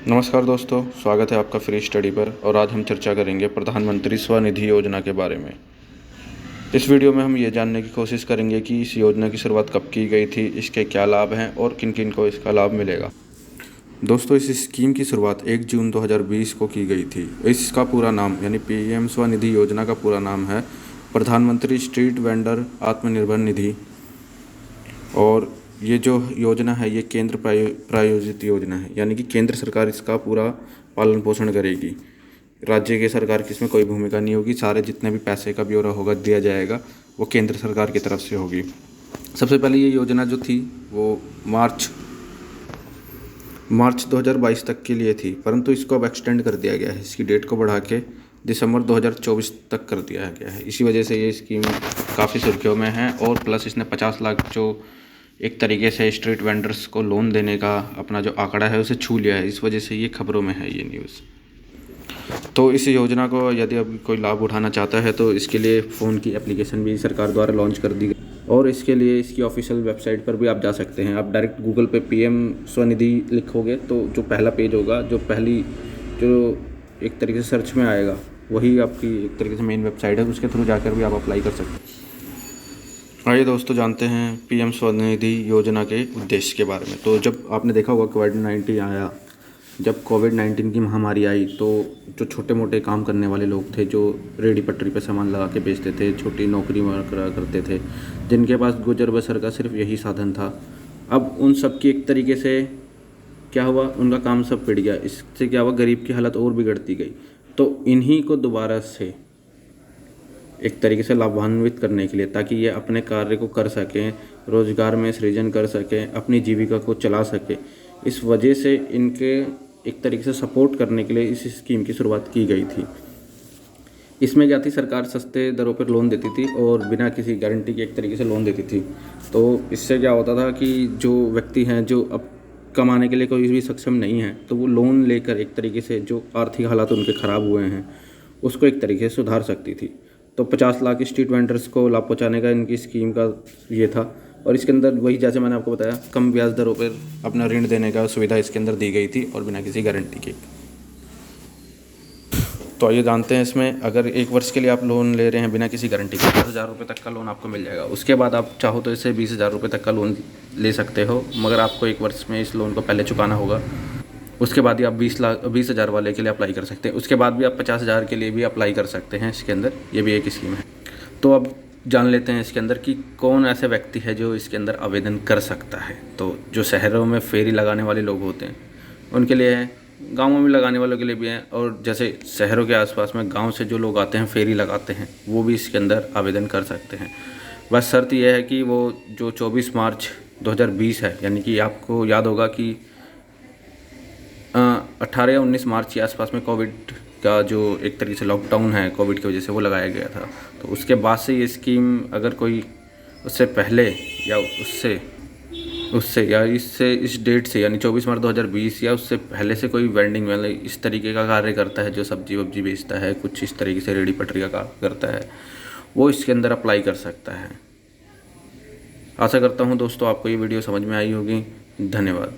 नमस्कार दोस्तों, स्वागत है आपका फ्री स्टडी पर। और आज हम चर्चा करेंगे प्रधानमंत्री स्वनिधि योजना के बारे में। इस वीडियो में हम ये जानने की कोशिश करेंगे कि इस योजना की शुरुआत कब की गई थी, इसके क्या लाभ हैं और किन किन को इसका लाभ मिलेगा। दोस्तों, इस स्कीम की शुरुआत 1 जून 2020 को की गई थी। इसका पूरा नाम यानी पीएम स्वनिधि योजना का पूरा नाम है प्रधानमंत्री स्ट्रीट वेंडर आत्मनिर्भर निधि। और ये जो योजना है ये केंद्र प्रायोजित योजना है, यानी कि केंद्र सरकार इसका पूरा पालन पोषण करेगी। राज्य के सरकार की इसमें कोई भूमिका नहीं होगी। सारे जितने भी पैसे का ब्यौरा होगा दिया जाएगा वो केंद्र सरकार की तरफ से होगी। सबसे पहले ये योजना जो थी वो मार्च 2022 तक के लिए थी, परंतु इसको अब एक्सटेंड कर दिया गया है। इसकी डेट को बढ़ा के दिसंबर 2024 तक कर दिया गया है। इसी वजह से ये स्कीम काफ़ी सुर्खियों में है। और प्लस इसने 50 लाख जो एक तरीके से स्ट्रीट वेंडर्स को लोन देने का अपना जो आंकड़ा है उसे छू लिया है। इस वजह से ये खबरों में है ये न्यूज़। तो इस योजना को यदि अब कोई लाभ उठाना चाहता है तो इसके लिए फ़ोन की एप्लीकेशन भी सरकार द्वारा लॉन्च कर दी गई। और इसके लिए इसकी ऑफिशियल वेबसाइट पर भी आप जा सकते हैं। आप डायरेक्ट गूगल पे पीएम स्वनिधि लिखोगे तो जो पहला पेज होगा, जो एक तरीके से सर्च में आएगा, वही आपकी एक तरीके से मेन वेबसाइट है। उसके थ्रू जाकर भी आप अप्लाई कर सकते हैं। आइए दोस्तों, जानते हैं पीएम स्वनिधि योजना के उद्देश्य के बारे में। तो जब आपने देखा होगा कोविड-19 आया, जब कोविड-19 की महामारी आई तो जो छोटे मोटे काम करने वाले लोग थे, जो रेहड़ी पटरी पे सामान लगा के बेचते थे, छोटी नौकरी करा करते थे, जिनके पास गुजर बसर का सिर्फ यही साधन था, अब उन सब की एक तरीके से क्या हुआ, उनका काम सब पिट गया। इससे क्या हुआ, गरीब की हालत और बिगड़ती गई। तो इन्हीं को दोबारा से एक तरीके से लाभान्वित करने के लिए, ताकि ये अपने कार्य को कर सकें, रोज़गार में सृजन कर सकें, अपनी जीविका को चला सकें, इस वजह से इनके एक तरीके से सपोर्ट करने के लिए इस स्कीम की शुरुआत की गई थी। इसमें क्या थी, सरकार सस्ते दरों पर लोन देती थी और बिना किसी गारंटी के एक तरीके से लोन देती थी। तो इससे क्या होता था कि जो व्यक्ति हैं जो अब कमाने के लिए कोई भी सक्षम नहीं है, तो वो लोन लेकर एक तरीके से जो आर्थिक हालात उनके ख़राब हुए हैं उसको एक तरीके से सुधार सकती थी। तो 50 लाख स्ट्रीट वेंडर्स को लाभ पहुँचाने का इनकी स्कीम का ये था। और इसके अंदर वही, जैसे मैंने आपको बताया, कम ब्याज दरों पर अपना ऋण देने का सुविधा इसके अंदर दी गई थी और बिना किसी गारंटी के। तो आइए जानते हैं इसमें, अगर 1 वर्ष के लिए आप लोन ले रहे हैं बिना किसी गारंटी के, 10,000 रुपये तक का लोन आपको मिल जाएगा। उसके बाद आप चाहो तो इससे 20,000 रुपये तक का लोन ले सकते हो, मगर आपको 1 वर्ष में इस लोन को पहले चुकाना होगा। उसके बाद ही आप 20,000 वाले के लिए अप्लाई कर सकते हैं। उसके बाद भी आप 50,000 के लिए भी अप्लाई कर सकते हैं इसके अंदर। ये भी एक स्कीम है। तो अब जान लेते हैं इसके अंदर कि कौन ऐसे व्यक्ति है जो इसके अंदर आवेदन कर सकता है। तो जो शहरों में फेरी लगाने वाले लोग होते हैं उनके लिए है, गाँवों में लगाने वालों के लिए भी है, और जैसे शहरों के आसपास में गांव से जो लोग आते हैं फेरी लगाते हैं वो भी इसके अंदर आवेदन कर सकते हैं। बस शर्त यह है कि वो जो 24 मार्च 2020 है, यानी कि आपको याद होगा कि 18 या 19 मार्च के आसपास में कोविड का जो एक तरीके से लॉकडाउन है कोविड की वजह से, वो लगाया गया था। तो उसके बाद से ये स्कीम, अगर कोई उससे पहले या उससे या इस डेट से, यानी 24 मार्च 2020 या उससे पहले से कोई वेंडिंग वाले इस तरीके का कार्य करता है, जो सब्जी वब्जी बेचता है, कुछ इस तरीके से रेहड़ी पटरी का काम करता है, वो इसके अंदर अप्लाई कर सकता है। आशा करता हूँ दोस्तों आपको ये वीडियो समझ में आई होगी। धन्यवाद।